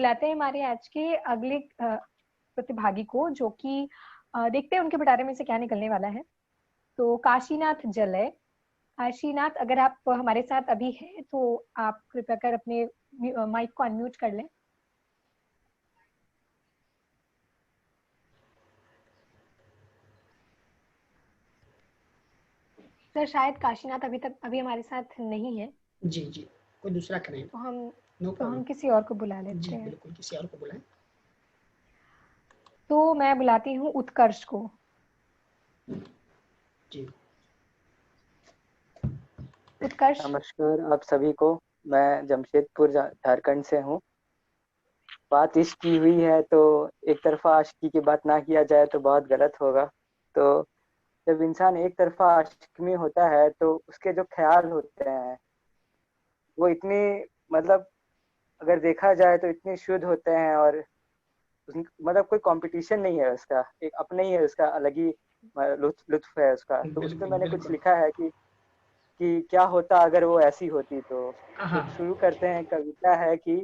बुलाते हैं हमारे आज के अगले प्रतिभागी को, जो कि देखते हैं उनके पिटारे में से क्या निकलने वाला है। तो काशीनाथ जलय। काशीनाथ, अगर आप हमारे साथ अभी हैं तो आप कृपया कर अपने माइक को अनम्यूट कर लें। सर शायद काशीनाथ अभी हमारे साथ नहीं है। जी जी, कोई दूसरा करें तो हम नो प्रॉब्लम, किसी और को बुला लेते जी हैं। बिल्कुल, किसी और को बुलाएं। तो मैं बुलाती हूँ उत्कर्ष को। जी उत्कर्ष। नमस्कार आप सभी को। मैं जमशेदपुर झारखंड से हूँ। बात इश्क की हुई है तो एक तरफा आशिकी की बात ना किया जाए तो बहुत गलत होगा। तो जब इंसान एक तरफा आशिक में होता है तो उसके जो ख्याल होते हैं वो इतनी, मतलब अगर देखा जाए तो इतने शुद्ध होते हैं, और मतलब कोई कंपटीशन नहीं है उसका, एक अपने ही है उसका, अलग ही लुत्फ है उसका। तो उसमें बिल्कुल मैंने कुछ बिल्कुल। लिखा है कि क्या होता अगर वो ऐसी होती। तो हाँ शुरू करते हैं। कविता है कि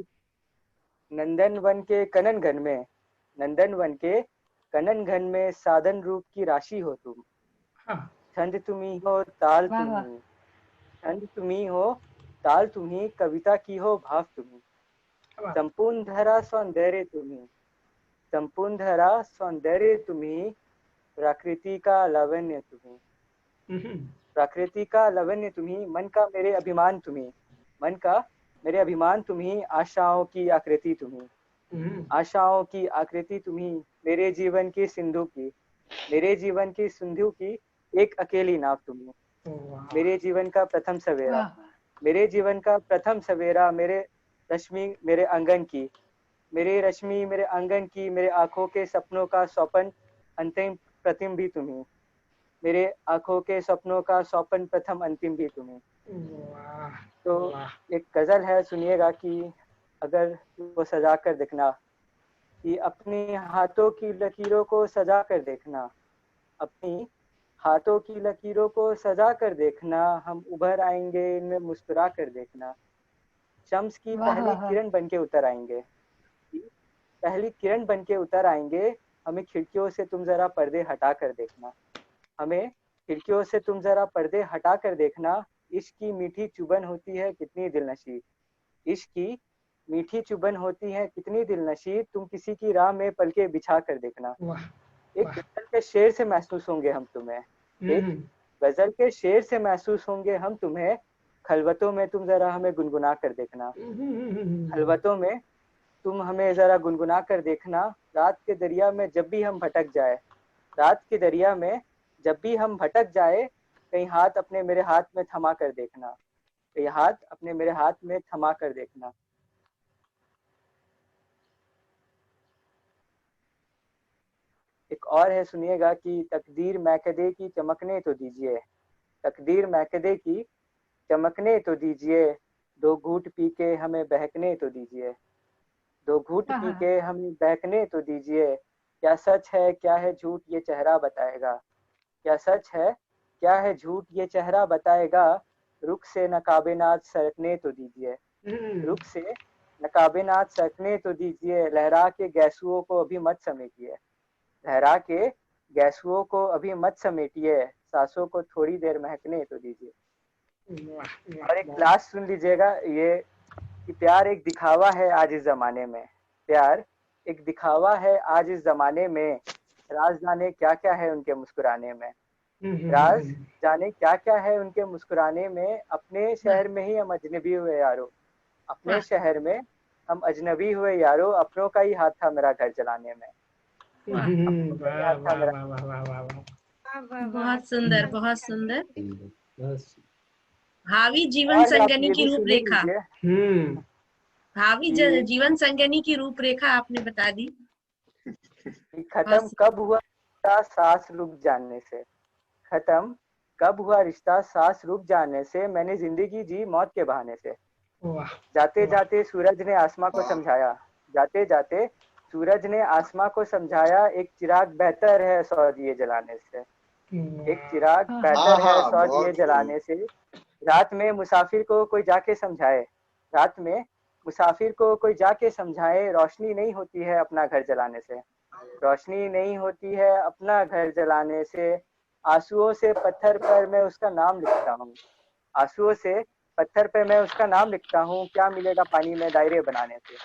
नंदन के कनन घन में, नंदन वन के कनन घन में साधन रूप की राशि हो तुम। हाँ छंद तुम्ही हो ताल वाह वाह। तुम्ही, छंद तुम्ही हो ताल तुम्ही, कविता की हो भाव तुम्ही। वाह, संपूर्ण धरा सौंदर्य तुम्ही, संपूर्ण धरा सौंदर्य तुम्ही, प्रकृति का लावण्य तुम्ही, प्रकृति का लावण्य तुम्ही, मन का मेरे अभिमान तुम्ही, मन का मेरे अभिमान तुम्ही, आशाओं की आकृति तुम्ही, आशाओं की आकृति तुम्ही, मेरे जीवन की सिंधु की, मेरे जीवन की सिंधु की एक अकेली नाव तुम्ही, वाह, मेरे जीवन का प्रथम सवेरा, वाह वाह। मेरे जीवन का प्रथम सवेरा, मेरे रश्मि मेरे आंगन की, मेरे रश्मि मेरे आंगन की, मेरे आंखों के सपनों का सौपन अंतिम प्रतिम भी तुम्ही, मेरे आंखों के सपनों का सौपन प्रथम अंतिम भी तुम्ही। वाह, तो वाह, एक गजल है, सुनिएगा कि अगर वो सजा कर देखना, कि अपने हाथों की लकीरों को सजा कर देखना, अपनी हाथों की लकीरों को सजा कर देखना, हम उभर आएंगे इनमें मुस्कुरा कर देखना, शम्स की वाह पहली वाह वाह। किरण बन के उतर आएंगे, पहली किरण बन के उतर आएंगे, हमें खिड़कियों से तुम जरा पर्दे हटा कर देखना, हमें खिड़कियों से तुम जरा पर्दे हटा कर देखना, इश्क की मीठी चुभन होती है कितनी दिलनशी, इश्क की मीठी चुभन होती है कितनी दिलनशी, तुम किसी की राह में पलके बिछा कर देखना। वाह, एक वाह, गजल के शेर से महसूस होंगे हम तुम्हें, एक गजल के शेर से महसूस होंगे हम तुम्हें, खलवतों में तुम जरा हमें गुनगुना कर देखना, खलवतों में तुम हमें जरा गुनगुना कर देखना, रात के दरिया में जब भी हम भटक जाए, रात के दरिया में जब भी हम भटक जाए, कहीं हाथ अपने मेरे हाथ में थमा कर देखना, कहीं हाथ अपने मेरे हाथ में थमा कर देखना। एक और है, सुनिएगा कि तकदीर मैकदे की चमकने तो दीजिए, तकदीर मैकदे की चमकने तो दीजिए, दो घूंट पी के हमें बहकने तो दीजिए, दो घूंट हाँ पी हाँ। के हमें बहकने तो दीजिए, क्या सच है क्या है झूठ ये चेहरा बताएगा, क्या सच है क्या है झूठ ये चेहरा बताएगा, रुख से नकाबेनाज सरकने तो दीजिए, रुख से नकाबेनाज सरकने तो दीजिए, लहरा के गैसुओं को अभी मत समेटिए, लहरा के गैसुओं को अभी मत समेटिए, सांसों को थोड़ी देर महकने तो दीजिए। और एक वाह, लास्ट सुन लीजिएगा ये, कि प्यार एक दिखावा है आज इस जमाने में, प्यार एक दिखावा है आज इस जमाने में, राज जाने क्या क्या है उनके मुस्कुराने में, राज जाने क्या क्या है उनके मुस्कुराने में, अपने शहर में ही हम अजनबी हुए यारो, अपने शहर में हम अजनबी हुए यारो, अपनों का ही हाथ था मेरा घर चलाने में, वाह अपनों का ही वाह, हाथ था वाह, मेरा। वाह, वाह, वाह, वाह, वाह, वाह वाह वाह। बहुत सुंदर, बहुत बहुत अच्छा सुंदर। लिखा। बस। भावी जीवन और आप संगनी ये की भी सुन ही रूपरेखा, लीजिए भावी कि जीवन संगनी की रूपरेखा आपने बता दी। खत्म बहुत कब हुआ रिश्ता सांस रुक जाने से, खत्म कब हुआ रिश्ता सांस रुक जाने से, मैंने जिंदगी जी मौत के बहाने से, वाह, जाते वाह, जाते सूरज ने आसमां को समझाया, जाते जाते सूरज ने आसमां को समझाया, एक चिराग बेहतर है 100 दिए जलाने से, एक चिराग हाँ हाँ। हाँ बेहतर है हाँ, 100 दिए बहुत सही। जलाने से, रात में मुसाफिर को कोई जाके समझाए, रात में मुसाफिर को कोई जाके समझाए, रोशनी नहीं होती है अपना घर जलाने से, रोशनी नहीं होती है अपना घर जलाने से, आंसुओं से पत्थर पर मैं उसका नाम लिखता हूँ, आंसुओं से पत्थर पे मैं उसका नाम लिखता हूँ, क्या मिलेगा पानी में दायरे बनाने से,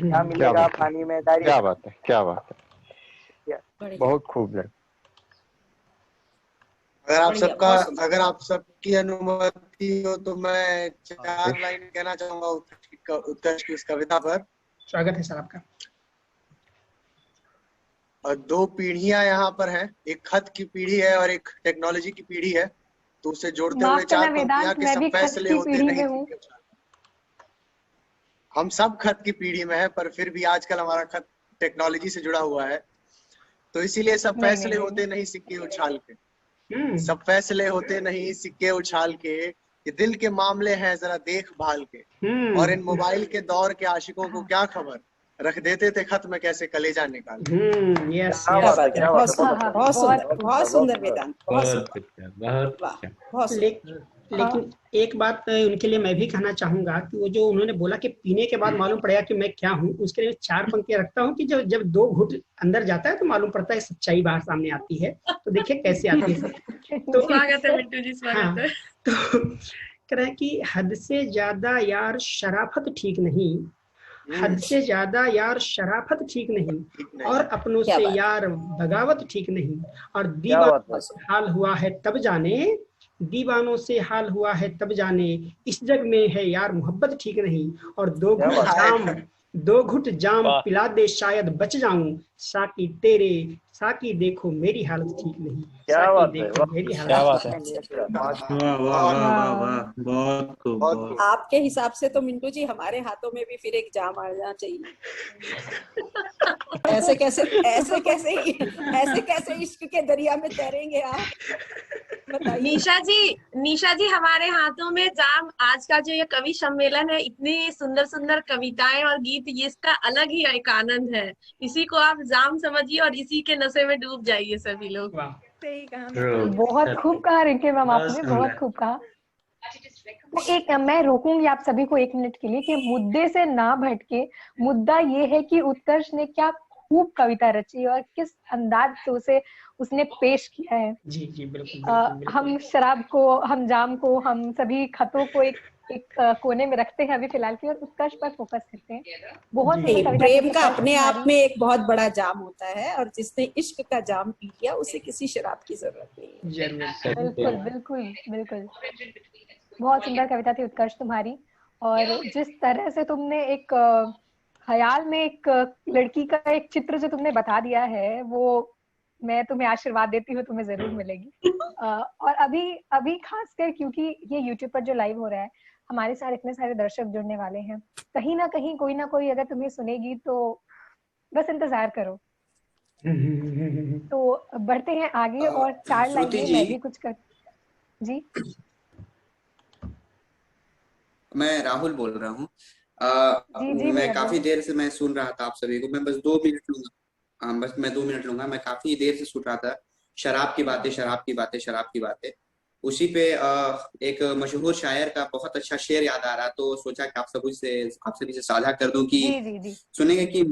क्या मिलेगा पानी में दायरे। क्या बात है, क्या बात है, बढ़िया। बहुत खूब लगा। अगर आप सबकी अनुमति हो तो मैं 4 लाइन कहना चाहूंगा उत्कर्ष की उस कविता पर। स्वागत है सर आपका। और 2 पीढ़ियां यहाँ पर हैं, एक खत की पीढ़ी है और एक टेक्नोलॉजी की पीढ़ी है, तो उसे जोड़ते हुए 4 पंक्तियां कि सब फैसले होते नहीं सिक्के उछाल। हम सब खत की पीढ़ी में है, पर फिर भी आजकल हमारा खत टेक्नोलॉजी से जुड़ा हुआ है, तो इसीलिए सब फैसले होते नहीं सिक्के उछाल के, सब फैसले होते नहीं सिक्के उछाल के, ये दिल के मामले हैं जरा देखभाल के, और इन मोबाइल के दौर के आशिकों को क्या खबर, रख देते थे खत में कैसे कलेजा निकाल। यस बहुत सुंदर वेदांत, बहुत। लेकिन एक बात उनके लिए मैं भी कहना चाहूंगा कि वो जो उन्होंने बोला कि पीने के बाद मालूम पड़ेगा कि मैं क्या हूँ, उसके लिए 4 पंक्तियां रखता हूँ कि जब 2 घुट अंदर जाता है तो मालूम पड़ता है सच्चाई बाहर सामने आती है। तो देखिए कैसे आती है। तो स्वागत है मिंटू जी, स्वागत है। तो कह रहे हैं कि हद से ज्यादा यार शराफत ठीक नहीं, हद से ज्यादा यार शराफत ठीक नहीं, और अपनों से यार बगावत ठीक नहीं, और दीवानों से हाल हुआ है तब जाने, दीवानों से हाल हुआ है तब जाने, इस जग में है यार मोहब्बत ठीक नहीं, और 2 घुट जाम पिला दे शायद बच जाऊं, साकी देखो मेरी हालत ठीक नहीं, साकी देखो मेरी हालत ठीक नहीं। बहुत खूब। आपके हिसाब से तो मिंटू जी हमारे हाथों में भी फिर एक जाम आना चाहिए। ऐसे कैसे इश्क के दरिया में तैरेंगे आप, बताइए। निशा जी हमारे हाथों में जाम। आज का जो ये कवि सम्मेलन है, इतनी सुंदर सुंदर कविताएं और गीत, ये इसका अलग ही एक आनंद है। इसी को आप जाम समझिए और इसी के नशे में डूब जाइए सभी लोग। सही कहा, बहुत खूब कहा रिंकी मैम, आपने बहुत खूब कहा। तो मैं रोकूंगी आप सभी को 1 मिनट के लिए कि मुद्दे से ना भटके। मुद्दा ये है कि उत्कर्ष ने क्या खूब कविता रची और किस अंदाज से उसे उसने पेश किया है। जी बिल्कुल। हम शराब को, हम जाम को, हम सभी खतों को एक कोने में रखते हैं अभी फिलहाल की, और उत्कर्ष पर फोकस करते हैं। बहुत प्रेम का अपने आप में एक बहुत बड़ा जाम होता है, और जिसने इश्क का जाम पी लिया उसे किसी शराब की जरूरत नहीं है। बिल्कुल। बहुत सुंदर कविता थी उत्कर्ष तुम्हारी, और जिस तरह से तुमने एक ख्याल में एक लड़की का एक चित्र जो तुमने बता दिया है, वो मैं तुम्हें आशीर्वाद देती हूँ, तुम्हें जरूर मिलेगी। और अभी खासकर क्योंकि ये YouTube पर जो लाइव हो रहा है, हमारे साथ इतने सारे दर्शक जुड़ने वाले हैं, कहीं ना कहीं कोई ना कोई अगर तुम्हें सुनेगी तो बस इंतजार करो। तो बढ़ते हैं आगे, और 4 लाइन में मैं भी कुछ कर। जी मैं राहुल बोल रहा हूँ। मैं काफी देर से मैं सुन रहा था आप सभी को। मैं बस 2 मिनट लूंगा, मैं 2 मिनट लूंगा। मैं काफी देर से सुन रहा था शराब की बातें। उसी पे एक मशहूर शायर का बहुत अच्छा शेर याद आ रहा, तो सोचा कि आप सभी से साझा कर दूं कि जी। सुनेंगे कि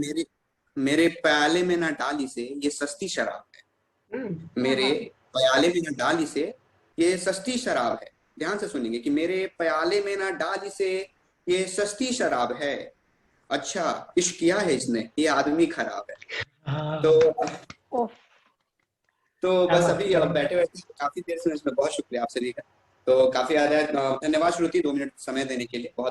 मेरे प्याले में ना डाली से ये सस्ती शराब है, मेरे प्याले में ना डाली से ये सस्ती शराब है। ध्यान से सुनेंगे कि मेरे प्याले में ना डाली से ये सस्ती शराब है, अच्छा इश्क किया है इसने, ये आदमी खराब है। तो बस अभी बैठे काफी देर से, इसमें बहुत शुक्रिया आप सभी का। तो काफी धन्यवाद श्रुति, 2 मिनट समय देने के लिए। बहुत